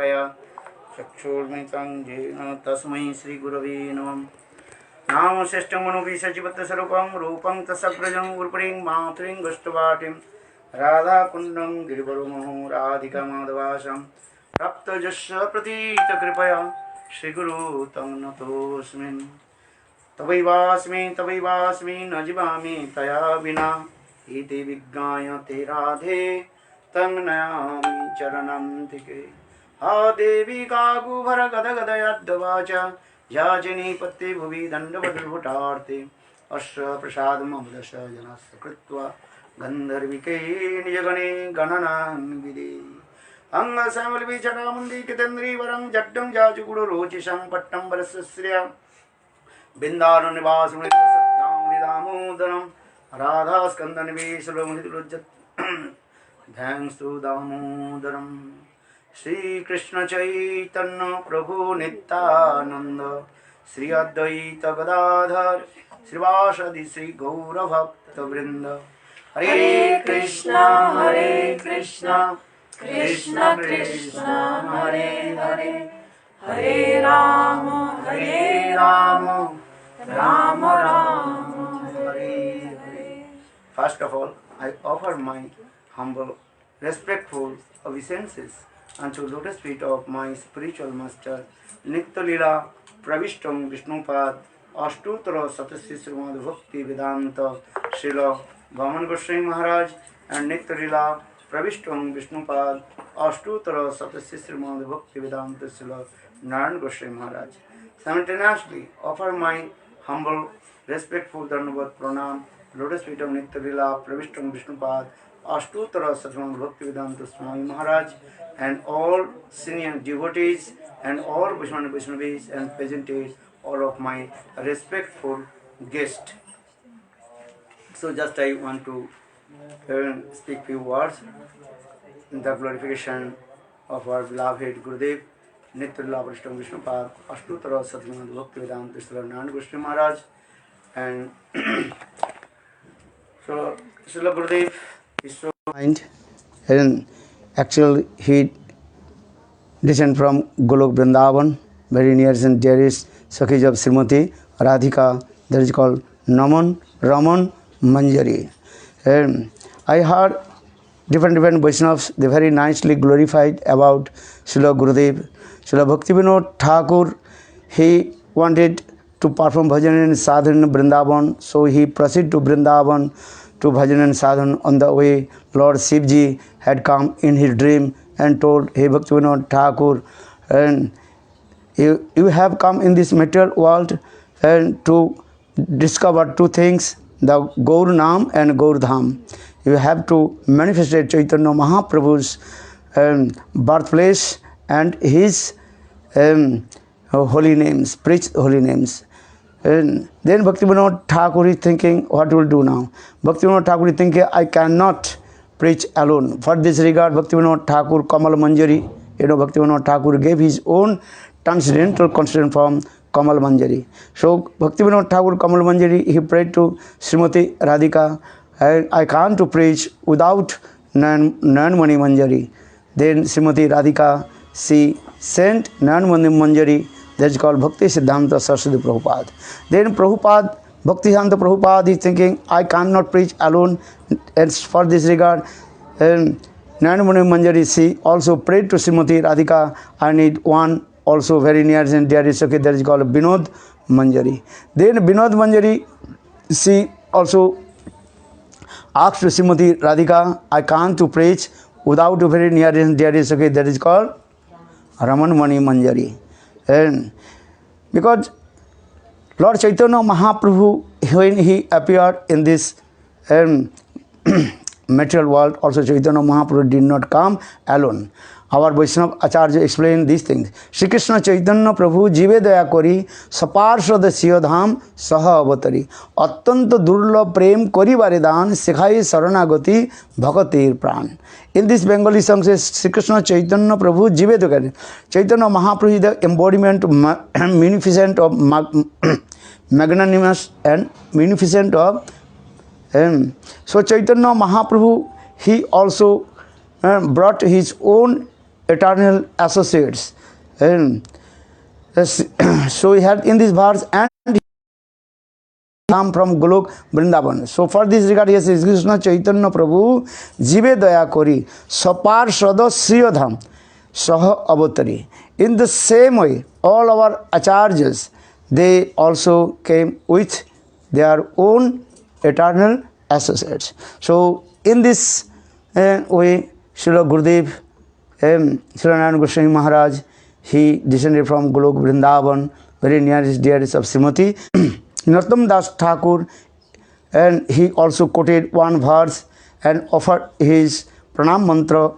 शलाकया चक्षुर्मिलितं येन तस्मै श्रीगुरवे नमः। नाम श्रेष्ठमनुपि सचिवत्तस्वरूपं रूपं तस्सग्रजं गुरुपरिं मातृं गष्टवाटिं राधाकुण्डं गिरिवरमहो राधिकामाधवासं प्राप्तजस्य प्रतीतकृपया श्रीगुरु तं नतोऽस्मि। तवैवास्मि न जीवामि तया विना इति विज्ञाय ते राधे तं नयामि चरणन्तिके। हा देवी काकुभर गदगदयद्वाच याचिनी पत्ते भुवि दण्डवदुर्भुटार्ते अस्य प्रसादममुदश जनस्य कृत्वा गन्धर्विके निजगणे गणनां विदे। अंगसमलविचटामन्दिकेन्द्रीवरं जड्डं जाजुगुडुरोचिषं पट्टं वरसश्रियं बिन्दानुनिवासमुनिदामोदरं राधास्कन्दनिवेशलोहितरुज्जत् ध्यांस्तु दामोदरम्। श्रीकृष्ण चैतन्य प्रभु नित्यानंद श्री अद्वैत गदाधर श्रीवासदि श्री गौरभक्तवृंद। हरे Krishna Krishna Krishna Hare Hare Hare Ram Ram Ram Hare Hare. First of all, I offer my humble, respectful obeisances unto lotus feet of my spiritual master Nitya Leela Pravishtam Vishnupad Ashtutra Satasya Srimad Bhakti Vedanta Srila Vaman Goswami Maharaj and Nitya Leela Pravishtam Vishnupad Ashtutra Satasya Srimad Bhakti Vedanta Srila Narayan Goswami Maharaj. Simultaneously offer my humble, respectful Dhanavad Pranam lotus feet of Nitya Leela Pravishtam Vishnupad Ashtutra Satsang Bhaktivedanta Swami Maharaj and all senior devotees and all Vaishnavis and presented all of my respectful guests. So just I want to speak few words in the glorification of our beloved Gurudev Nitya Leela Pravishtam Vishnupad Ashtutra Satsang Bhaktivedanta Swami Narayan Goswami Maharaj and so Srila Gurudev is so kind, and actually he descended from Golok Vrindavan, very near and dearest Sakhis of Srimati Radhika, that is called Raman Manjari. And I heard different Vaishnavas, they very nicely glorified about Srila Gurudev. Srila Bhaktivinoda Thakur, he wanted to perform bhajan and sadhana in Vrindavan, so he proceeded to Vrindavan to bhajan and sadhana. On the way, Lord Shivji had come in his dream and told, "Hey Bhaktivinoda Thakur, and you have come in this material world and to discover two things, the Gaur Nam and Gaur Dham. You have to manifest Chaitanya Mahaprabhu's birthplace and his holy names, preach holy names." And then Bhaktivinoda Thakur is thinking, what will do now? Bhaktivinoda Thakur is thinking, I cannot preach alone. For this regard, Bhaktivinoda Thakur Kamal Manjari, Bhaktivinoda Thakur gave his own transcendental constant form, Kamal Manjari. So Bhaktivinoda Thakur Kamal Manjari, he prayed to Srimati Radhika, I can't to preach without Nanmani Manjari. Then Srimati Radhika, she sent Nanmani Manjari, that is called Bhakti Siddhanta Saraswati Prabhupada. Then Prabhupada, Bhakti Siddhanta Prabhupada is thinking, I cannot preach alone. And for this regard, Nanmani Manjari, she also prayed to Srimati Radhika, I need one also very near and dear Sakhi, that is called Binod Manjari. Then Binod Manjari, she also asked Srimati Radhika, I can't to preach without a very near and dear Sakhi, that is called Raman Mani Manjari. And because Lord Chaitanya Mahaprabhu, when he appeared in this material world, also Chaitanya Mahaprabhu did not come alone. Our Vaishnava Acharya explained these things. Shri Krishna Chaitanya Prabhu Jive Daya Kori Saparshad Siyodham Saha Avatari Attanta Durla Prem Kori Varidan Sikhai Saranagati Bhakatir Pran. In this Bengali song says Shri Krishna Chaitanya Prabhu Jive Daya Chaitanya Mahaprabhu is the embodiment munificent of magnanimous and munificent of so Chaitanya Mahaprabhu, he also brought his own eternal associates. And so he had in this verse, and come from Golok Vrindavan. So for this regard, yes, Krishna Chaitanya Prabhu Jive Daya Kori Sapar Shada Sriyadham Saha Avatari. In the same way, all our acharyas, they also came with their own eternal associates. So in this way, Srila Gurudev, Srila Narayana Goswami Maharaj, he descended from Golok Vrindavan, very near his dearest of Srimati. Narottam Das Thakur, and he also quoted one verse and offered his pranam mantra,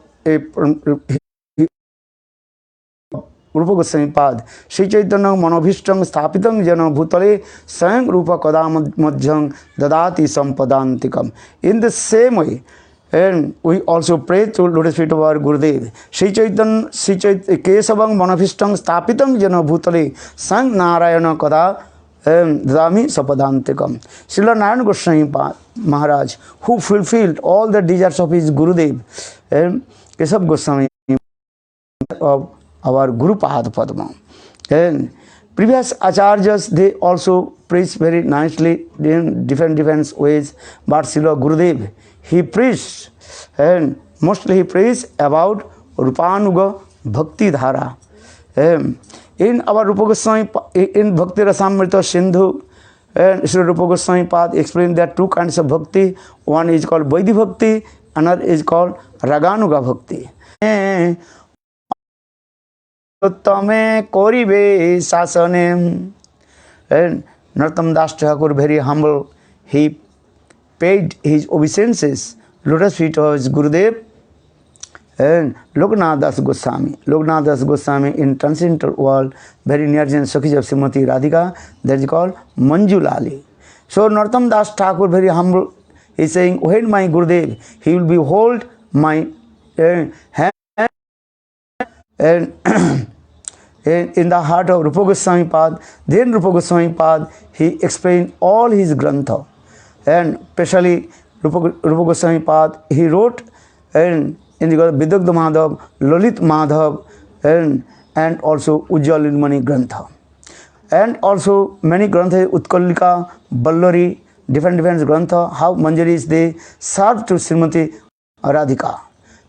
Rupa Goswami Pad, Sri Chaitanya Manobhishtam Sthapitam Jana Bhutale Swayam Rupa Kadam Madhyam Dadati Sampadantikam. In the same way, and we also pray to lotus feet of our Gurudev. Sri Chaitanya Kesavang Manobhishtam Sthapitam Jana Bhutale Swayam Narayana Kada Dadami Sampadantikam. Srila Narayana Goswami Maharaj, who fulfilled all the desires of his Gurudev, Kesav Goswami of our Guru Pad Padma. And previous acharyas, they also preached very nicely in different ways. But Srila Gurudev, he preached, and mostly he preached about Rupanuga Bhakti Dhara. In our Rupa Goswami, in Bhakti Rasamrita Sindhu, and Sri Rupa Goswami Pad explained there are two kinds of bhakti. One is called Vaidhi Bhakti, another is called Raganuga Bhakti. Tame koribe sasanem. And Narottam Das Thakur, very humble, he paid his obeisances, lotus feet of his Gurudev. And Loknath Das Goswami in transcendental world, very near Sakhij of Srimati Radhika, that is called Manjulali. So Narottam Das Thakur, very humble, he is saying, when my Gurudev, he will behold my hand and in the heart of Rupa Goswami Pad. Then Rupa Goswami Pad, he explained all his grantha, and especially Rupa Goswami Pad, he wrote and in the Vidagdha Madhav, Lalit Madhav, and also Ujjwal Nilmani Grantha. And also many grantha, Utkalika, Ballari, different grantha, how Manjaris they served to Srimati Radhika.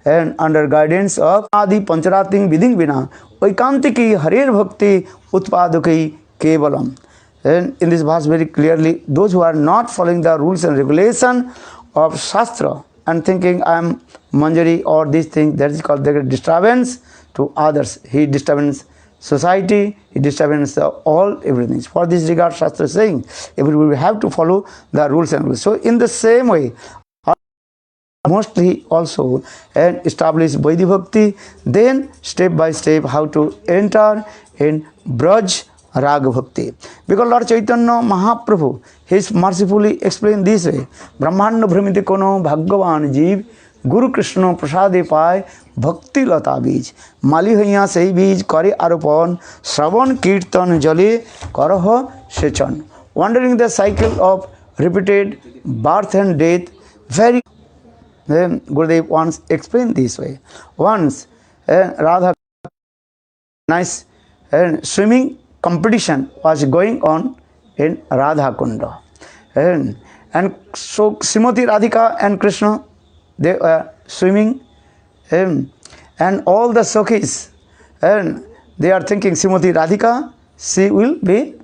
And under guidance of Adi Pancharating Viding Vina, Vaikantiki Harir Bhakti Utpadaki Kevalam. And in this verse very clearly, those who are not following the rules and regulation of Shastra and thinking I am Manjari or this thing, that is called the disturbance to others. He disturbance society, he disturbance all everything. For this regard, Shastra is saying, everybody will have to follow the rules and rules. So in the same way, mostly also and establish Vaidhi Bhakti, then step by step how to enter in Braj Raga Bhakti. Because Lord Chaitanya Mahaprabhu, he is mercifully explained this way, Brahmanda Brahmiti Kono Bhagavan Jeev Guru Krishna Prasade Pai Bhakti Lata Bij Mali Haiya Sei Bij Kare Aropon Shravan Kirtan Jale Karaha Sechan. Wondering the cycle of repeated birth and death, very then Gurudev once explained this way. Once Radha, nice swimming competition was going on in Radha Kunda. And so Srimati Radhika and Krishna, they were swimming, and all the Sakhis, and they are thinking Srimati Radhika, she will be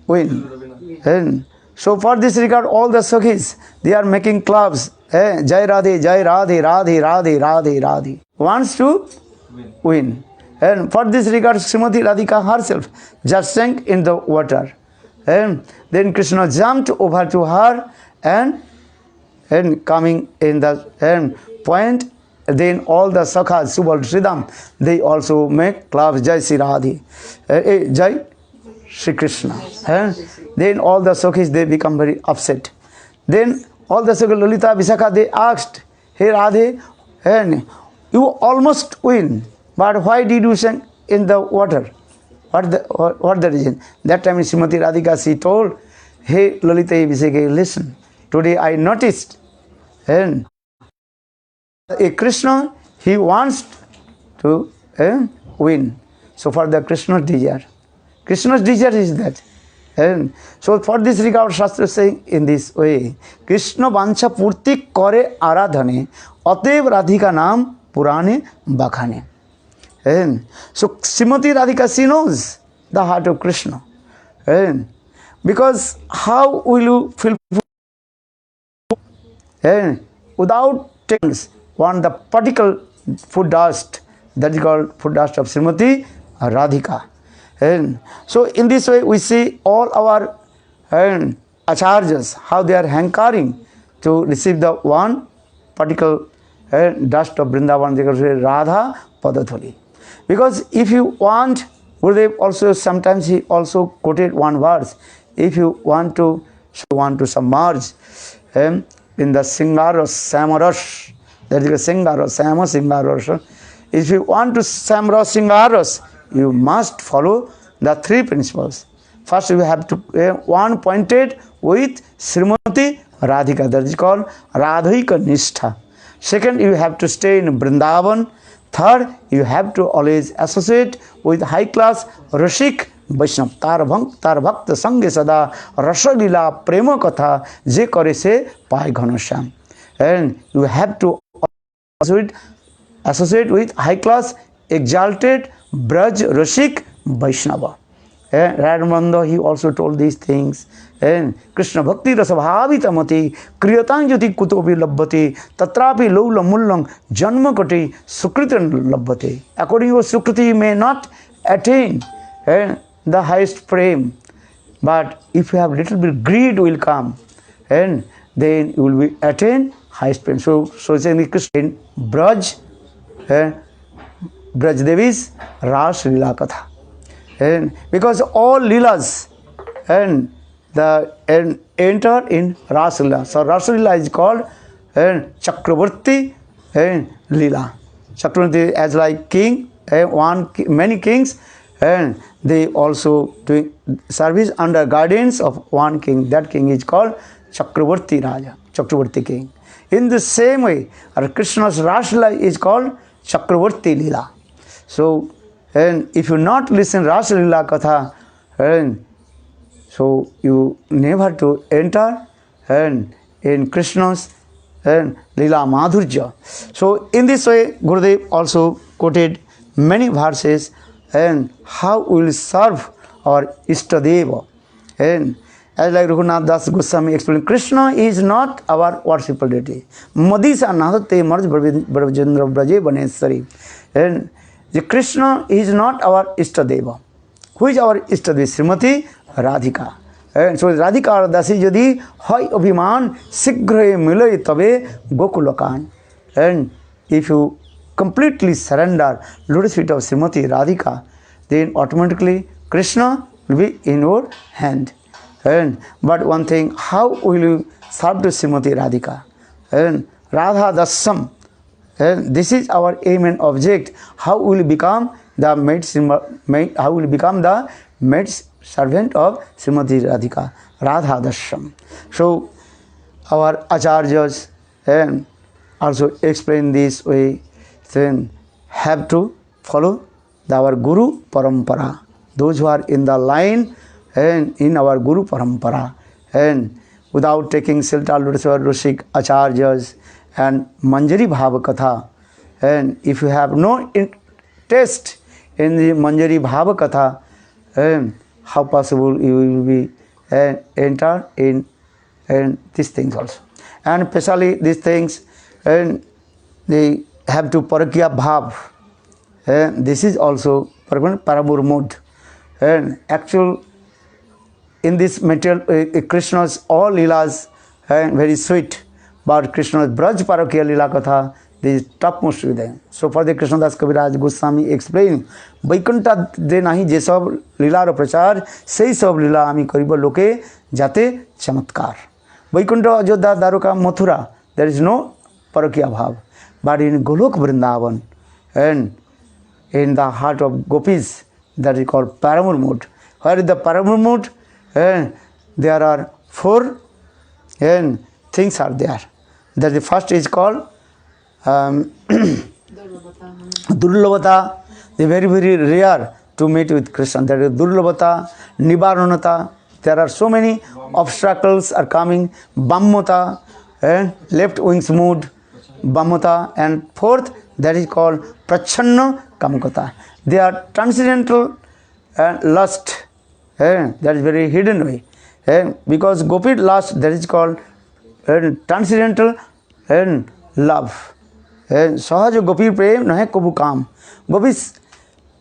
win. And so for this regard, all the Sakhis, they are making clubs. Jai Radhe, Jai Radhe, Radhe, Radhe, Radhe, Radhe. Wants to win. And for this regard, Srimati Radhika herself just sank in the water. And then Krishna jumped over to her and coming in the point, then all the Sakhas, Subal Sridham, they also make clubs, Jai Sri Radhe, Jai Sri Krishna. Then all the Sakhis, they become very upset. Then all the Sakhis, Lalita, Visakha, they asked, hey Radhe, and you almost win, but why did you sink in the water? What the reason? That time Srimati Radhika, she told, hey Lalita, Visakha, listen, today I noticed, and a Krishna, he wants to win. So for the Krishna's desire is that. And so for this regard, Shastra is saying in this way, Krishna vancha purti kore aradhane, atev Radhika naam purane bakhane. And so Srimati Radhika, she knows the heart of Krishna. And because how will you feel without taking one the particle food dust, that is called food dust of Srimati Radhika. And so in this way we see all our acharyas, how they are hankering to receive the one particle dust of Vrindavan, they can say Radha Padatholi. Because if you want, Gurudev also sometimes he also quoted one verse, if you want to submerge in the Singaras, Samaras, that is Singaras, Sama Singaras. If you want to Samras Singaras, you must follow the three principles. First, you have to one pointed with Srimati Radhika, that is called Radhika Nishtha. Second, you have to stay in Vrindavan. Third, you have to always associate with high class Rashik Vaishnav. Tar bhakta sange sada Rasalila prema katha je kare se pai ghanasham. And you have to associate with high class exalted Braj Rashik Vaishnava. And Radhamanda, he also told these things. And Krishna Bhakti Rasabhavita Mati Kriyatanjati Kutobi Labbhati Tatrapi Loula Mullang Janma Kati Sukritan Labbhati. According to Sukriti, you may not attain the highest frame, but if you have little bit greed will come, and then you will be attain highest frame. So saying Krishna in Braj Devi's Ras Lila Katha. And because all Leelas and enter in Ras Lila. So Ras Lila is called Chakravarti and Leela. Chakravarti as like king, many kings, and they also doing service under guidance of one king. That king is called Chakravarti Raja, Chakravarti king. In the same way, Krishna's Ras Lila is called Chakravarti Leela. So, and if you not listen Rasa Lila Katha, and so you never to enter and in Krishna's and Lila Madhurya. So in this way, Gurudev also quoted many verses and how we will serve our Ishtadeva. And as like Raghunath Das Goswami explained, Krishna is not our worshipful deity. Madisa Nadate Marj Bravajendra Braje Banesari. And the Krishna is not our Ishtadeva. Who is our Ishtadeva? Srimati Radhika. And so Radhika Dasi Jadi Hoy Abhiman Sigre Milay Tabe Gokulakan. And if you completely surrender lotus feet of Srimati Radhika, then automatically Krishna will be in your hand. And but one thing, how will you serve to Srimati Radhika? And Radha Dasam. And this is our aim and object. How will you become the maid servant of Srimati Radhika, Radha Dasham. So our acharyas and also explain this way, then have to follow our Guru Parampara. Those who are in the line and in our Guru Parampara, and without taking Silta Ludeswar Rushik acharyas and Manjari Bhava Katha, and if you have no taste in the Manjari Bhava Katha, and how possible you will be enter in these things also. And especially these things, and they have to Parakya Bhav. And this is also Paramur mode. And actual in this material, Krishna's all Leelas very sweet, but Krishna's Braj Parakya Leela Katha, this is topmost with them. So for the Krishnadas Kaviraj Goswami explain, Vaikuntha de nahi je sab Leela ro prachar, sei sab Leela ami kariba loke jate chamatkar. Vaikuntha Ajodha Daruka Mathura, there is no Parakya Bhav. But in Golok Vrindavan and in the heart of Gopis, that is called Paramur Mood. Where is the Paramur Mood? And there are four things are there. That the first is called Durlabhata, they very, very rare to meet with Krishna. That is Durlabhata, Nibaranata. There are so many obstacles are coming. Bammata, left wings mood, Bammata. And fourth, that is called Prachanna Kamakata. They are transcendental lust. That is very hidden way. Because Gopi lust, that is called transcendental love. Sahaja Gopi prem nahe kabu kam. Gopi's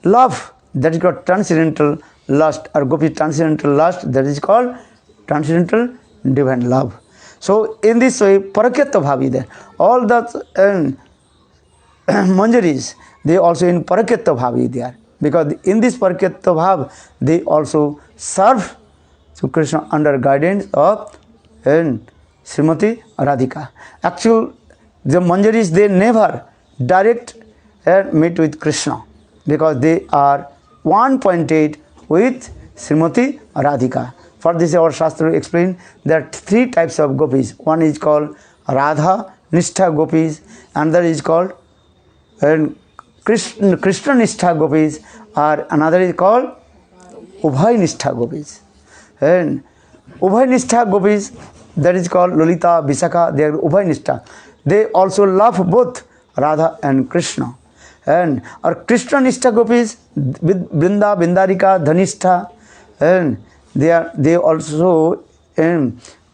love, that is called transcendental lust, or Gopi transcendental lust, that is called transcendental divine love. So in this way, Parakyata Bhavi there. All the Manjaris, they also in Parakyata Bhavi there. Because in this Parakyata Bhav, they also serve to Krishna under guidance of Srimati Radhika. Actually, the Manjaris, they never direct meet with Krishna, because they are one pointed with Srimati Radhika. For this, our Shastra explained that three types of gopis. One is called Radha Nishtha gopis, another is called Krishna Nishtha gopis, or another is called Ubhay Nishtha gopis. And Ubhay Nishtha gopis, that is called Lolita, Visakha, they are Ubhay Nishtha. They also love both Radha and Krishna. And our Krishna Nishtha gopis with Brinda, Bindarika, Dhanistha, and they also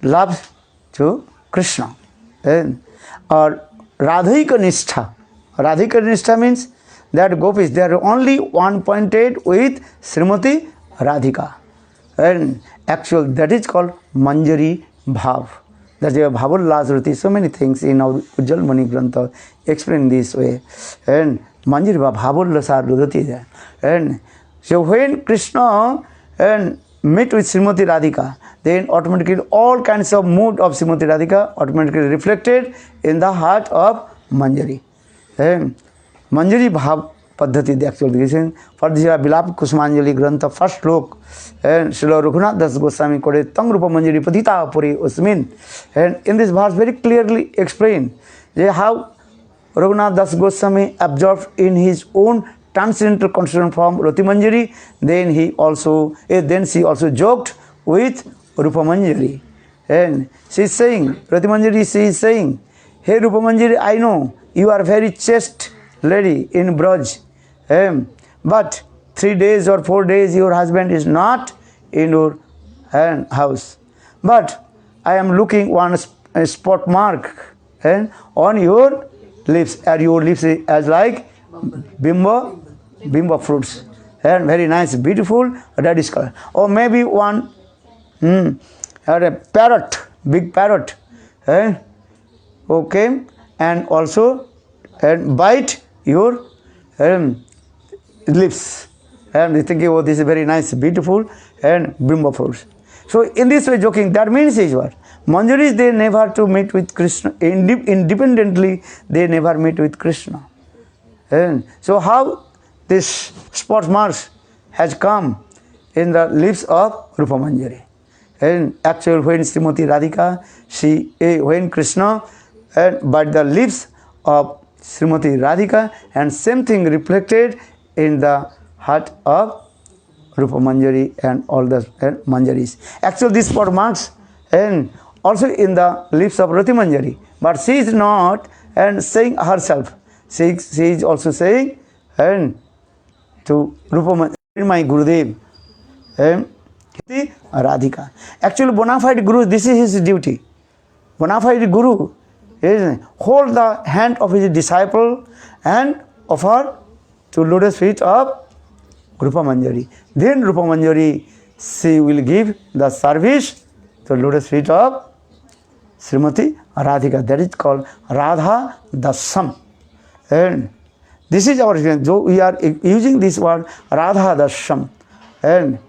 love to Krishna. And or Radhika Nishtha means that gopis, they are only one pointed with Srimati Radhika. And actually that is called Manjari Bhav. That is Bhavul Lazruti. So many things in our Ujjal Mani Grantha explain this way. And Manjari Bhav, Bhavul Lasar Rudati. And so when Krishna meet with Srimati Radhika, then automatically all kinds of mood of Srimati Radhika automatically reflected in the heart of Manjari. And Manjari Bhav Paddhati, the actual reason for this Bilap Kusmanjali Grantha, first look, and Srila Raghunath Das Goswami quoted Tang Rupa Manjari Padita Puri Usmin. And in this verse very clearly explained how Raghunath Das Goswami absorbed in his own transcendental consciousness form Rati Manjari, then she also joked with Rupa Manjari. And she is saying, Rati Manjari, she is saying, hey Rupa Manjari, I know you are very chaste lady in Braj. But 3 days or 4 days your husband is not in your house. But I am looking one spot mark on your lips, and your lips as like bimbo fruits, and very nice, beautiful reddish color. Or maybe one a parrot, big parrot, okay, and also bite your lips, and they think, oh, this is very nice, beautiful, and bimbo fruits. So in this way joking, that means is what? Manjaris, they never to meet with Krishna, independently they never meet with Krishna. And so how this spot marks has come in the lips of Rupa Manjari. And actually when Srimati Radhika, when Krishna, but the lips of Srimati Radhika, and same thing reflected in the heart of Rupa Manjari and all the Manjaris. Actually this spot marks and also in the lips of Rati Manjari, but she is not saying herself. She is also saying to Rupa Manjari, my Gurudev, Radhika. Actually bona fide Guru, this is his duty. Bona fide Guru is hold the hand of his disciple and offer to lotus feet of Rupa Manjari. Then Rupa Manjari, she will give the service to lotus feet of Srimati Radhika. That is called Radha Dasam. And this is our experience. So we are using this word Radha Dasam. And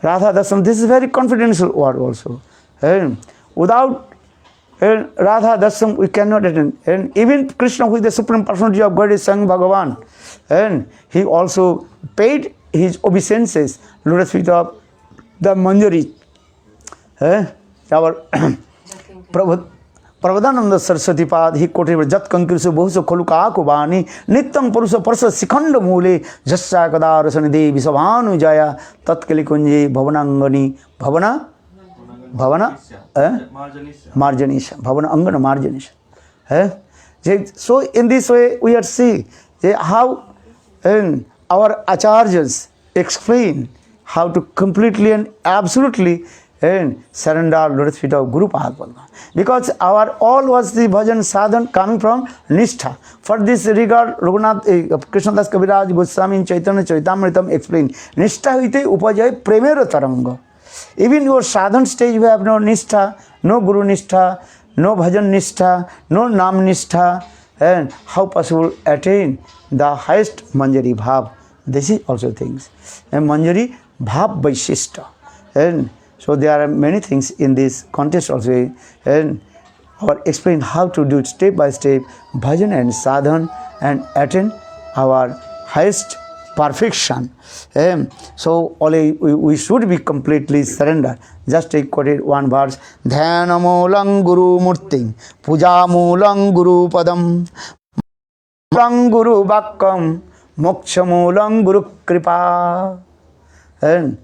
Radha Dasam, this is very confidential word also. And without Radha Dasam we cannot attend. And even Krishna, who is the Supreme Personality of God, is Sang Bhagavan. And he also paid his obeisances, lotus feet of the Manjari. Our Prabhu प्रवदानंद Saraswati पाद ही कोटे जत कंकिरसु बहुसु खलुकाकु वाणी नित्यं पुरुष परस शिखंड मूले जस्सा कदा रसनिधि विषभानु जया तत्कलिकुंजे भवनांगनी भवना भवना मार्जनीश भवन अंगन मार्जनीश है. So in this way we are see how our acharyas explain how to completely and absolutely surrender lotus feet of Guru Padma. Because our all was the bhajan sadhan coming from Nishtha. For this regard, Raghunath Krishnadas Kaviraj Goswami in Chaitanya Charitamritam explained, Nishtha hite upajay premera taranga. Even your sadhan stage, you have no Nishtha, no Guru Nishtha, no bhajan Nishtha, no Nam Nishtha, and how possible attain the highest Manjari Bhav. This is also things. And Manjari Bhav Vaishishta. And so there are many things in this context also, and our explain how to do it step by step, bhajan and sadhan, and attain our highest perfection. So only we should be completely surrendered. Just take quoted one verse: Dhyana Moolang Guru Murti, Puja Moolang Guru Padam, Moolang Guru Vakkam, Moksha Moolang Guru Kripa. And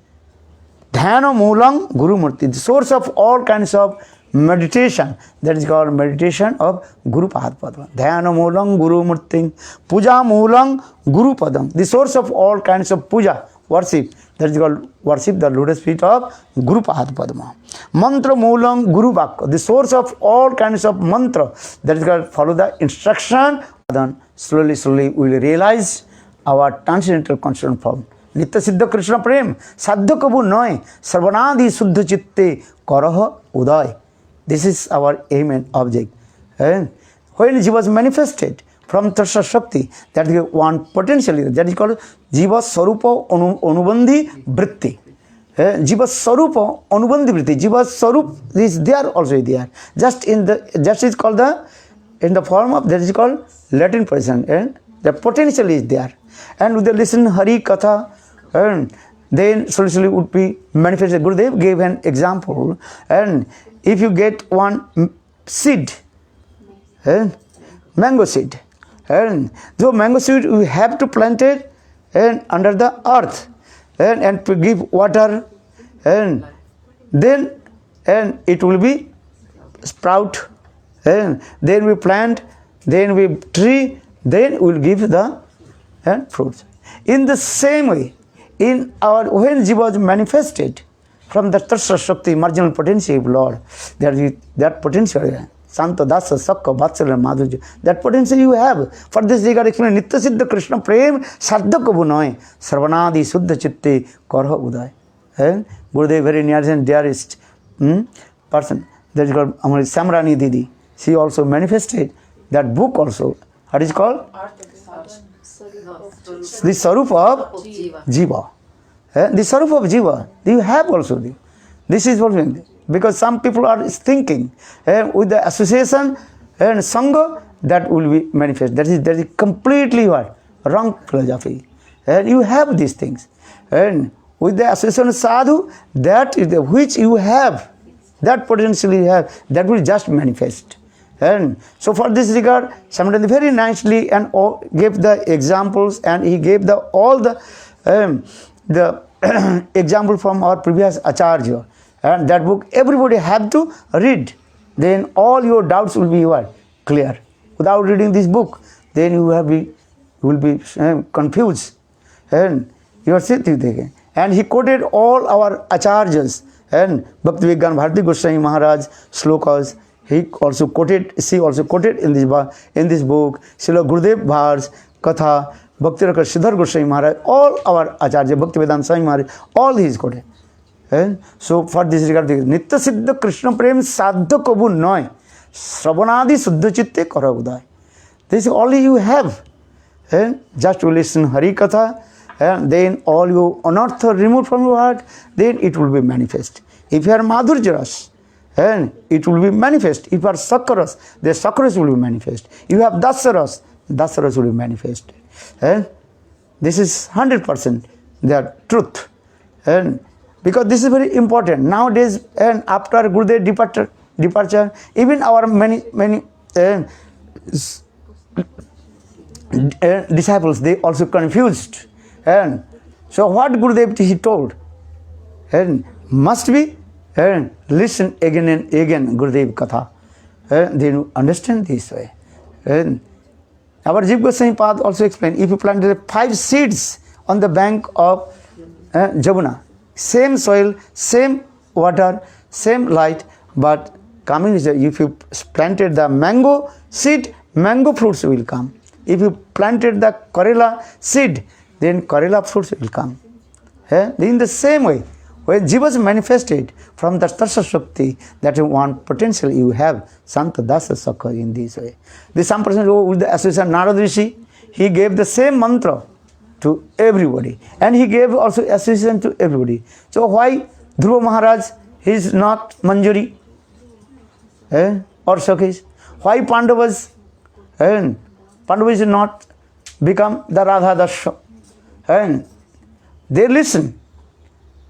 Dhyana Moolang Guru Murti, the source of all kinds of meditation, that is called meditation of Guru Padma. Dhyana Moolang Guru Murti, Puja Moolang Guru Padam, the source of all kinds of puja, worship, that is called worship the lotus feet of Guru Padma. Mantra Moolang Guru Vakka, the source of all kinds of mantra, that is called follow the instruction. Then slowly we will realize our transcendental constant form. Nitya Siddha Krishna Prem, Sadhya Kabu Noy, Sarvanadi Suddha Chitte, Karaha Uday. This is our aim and object. And when she was manifested from Tarsha Shakti, that is one potentially, that is called Jiva Sarupa Anubandhi Vritti. Jiva Sarupa Anubandhi Vritti. Jiva Sarup is there also there. Just is called in the form of, that is called Latin person. And the potential is there. And with the listen Hari Katha, and then slowly would be manifested. Gurudev gave an example, and if you get one seed, mango seed, and the mango seed you have to plant it and under the earth, and to give water, and then it will be sprout, and then we plant, then we tree, then we will give the fruits. In the same way, in our when Jiva was manifested from the Tarsha Shakti, marginal potential of Lord, that potential, Santa Dasa, Sakka, Vatsalya, Madhurya, that potential you have. For this regard, explain Nitya Siddha Krishna Prem, Sadhya Kabu Noy, Sarvanadi Suddha Chitte, Karha Uday. Gurudev, very near and dearest person, that is called Samrani Didi. She also manifested that book also. What is called? The Sarup of Jiva. The Sarup of Jiva, you have also. This is what we mean. Because some people are thinking with the association and Sangha, that will be manifest. That is completely what? Wrong philosophy. And you have these things. And with the association sadhu, that is the which you have, that potentially you have, that will just manifest. And so for this regard, Samadhi very nicely and gave the examples, and he gave all the example from our previous Acharya. And that book everybody have to read. Then all your doubts will be what? Clear. Without reading this book, then you will be confused. And you are sitting there. And he quoted all our Acharyas and Bhaktivinoda Bharati Goswami Maharaj slokas. She also quoted in this book, Srila Gurudev Bhar's Katha, Bhakti Rakha Siddhar Goswami Maharaj, all our Acharya, Bhaktivedanta Swami Maharaj, all he is quoted. And so for this regard, Nitya Siddha Krishna Prem Sadhya Kabu Noy, Sravanadi Suddha Chitte Kara Uday. This is all you have. And just to listen Hari Katha, and then all your anartha removed from your heart, then it will be manifest. If you are Madhurjaras, and it will be manifest. If you are Sakaras, the Sakaras will be manifest. If you have Dasaras, Dasaras will be manifest. And this is 100% their truth. And because this is very important. Nowadays, and after Gurudev departed, departure. Even our many disciples, they also confused. And so what Gurudev he told? And must be listen again and again Gurudev Katha. Then understand this way. And our Jiva Goswami Pad also explained, if you planted 5 seeds on the bank of Jamuna, same soil, same water, same light, but coming is if you planted the mango seed, mango fruits will come. If you planted the Karela seed, then Karela fruits will come. In the same way, when Jivas manifested from the Tarsa Shakti, that one potential you have, Santa Dasa Sakha in this way. The some person with the association Narad Rishi, he gave the same mantra to everybody, and he gave also association to everybody. So why Dhruva Maharaj, he is not Manjari or Sakhish? Why Pandavas? Pandavas did not become the Radha Dasha. And they listen.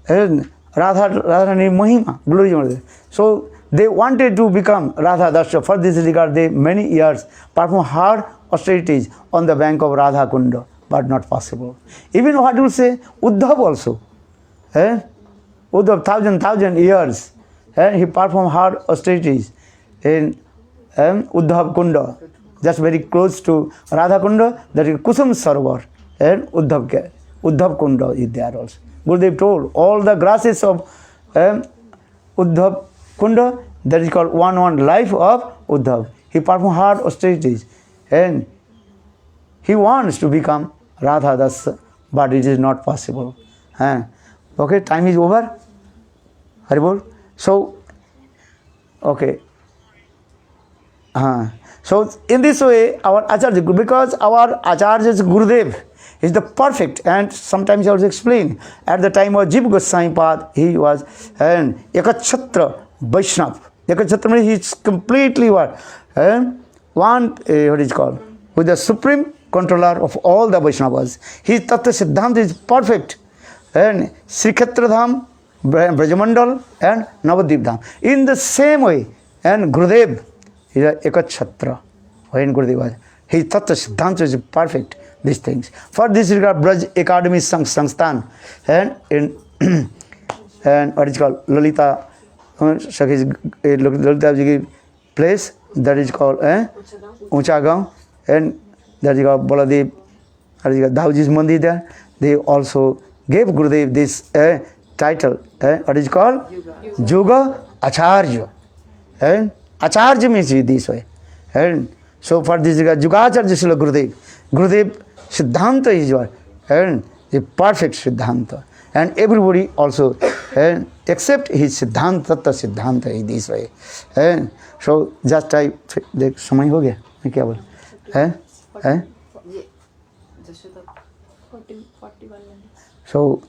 And Radha Mahima, glory. So they wanted to become Radha Dasha. For this regard, they many years perform hard austerities on the bank of Radha Kunda, but not possible. Even what you say, Uddhav also. Uddhav, thousand years. He performed hard austerities in Uddhav Kunda, just very close to Radha Kunda, that is Kusum Sarovar, and Uddhav Kunda is there also. Gurudev told all the grasses of Uddhav Kunda, that is called one life of Uddhav. He performed hard austerities and he wants to become Radha Dasa, but it is not possible. Okay, time is over. Haribol. So, okay. So, in this way, our Acharya, because our Acharya Gurudev is the perfect, and sometimes I also explain, at the time of Jiva Goswami Pad, he was an Ekachatra Vaishnav. Ekachatra means he is completely what? What is called? With the supreme controller of all the Vaishnavas. His Tattva Siddhanta is perfect. And Sri Kshetra Dham, Brajamandal, and Navadvip Dham. In the same way, and Gurudev is a Ekachatra. When Gurudev was, his Tattva Siddhanta is perfect. These things. For this regard, Braj Academy Sangstan, and what is called Lalita Lalita Ji place, that is called Unchagaon, and that is called Baladev, that is called Dauji's Mandir there. They also gave Gurudev this title, what is called Juga Acharya. Acharya means this way. And so for this regard, Jugacharya Srila Gurudev. Gurudev Siddhanta is what? And the perfect Siddhanta. And everybody also accept his Siddhanta, Tattva Siddhanta in this way. And so just I, देख समय हो गया मैं क्या बोल So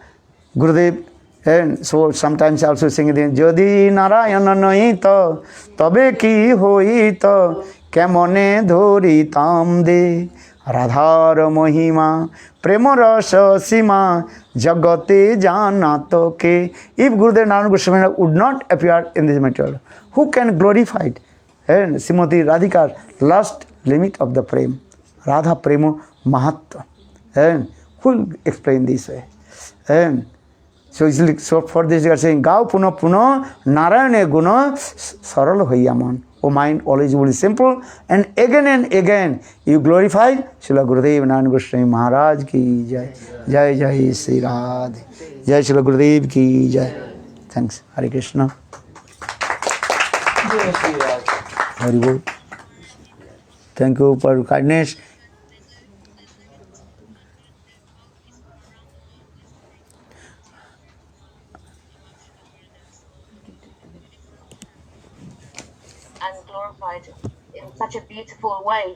Gurudev, and so sometimes also singing Jodi Narayana nahi to tabe ki hoi to kemone dhori tam de Radhar Mohima Prema Rasa Sima Jagate Janato ke. If Gurudev Narayana Goswami would not appear in this material, who can glorify it? And Srimati Radhika's last limit of the Prem, Radha Prema Mahatma. And who will explain this way? And so for this you are saying, Gau Puna Puna Narayana Guna Saral Hoyaman. O mind always will be simple, and again you glorify Srila Gurudev Narayana Goswami Maharaj ki jai. Jai Jai Sri Radhe. Jai Srila Gurudev ki jai. Thanks. Hare Krishna. Very good. Thank you for your kindness. And glorified in such a beautiful way.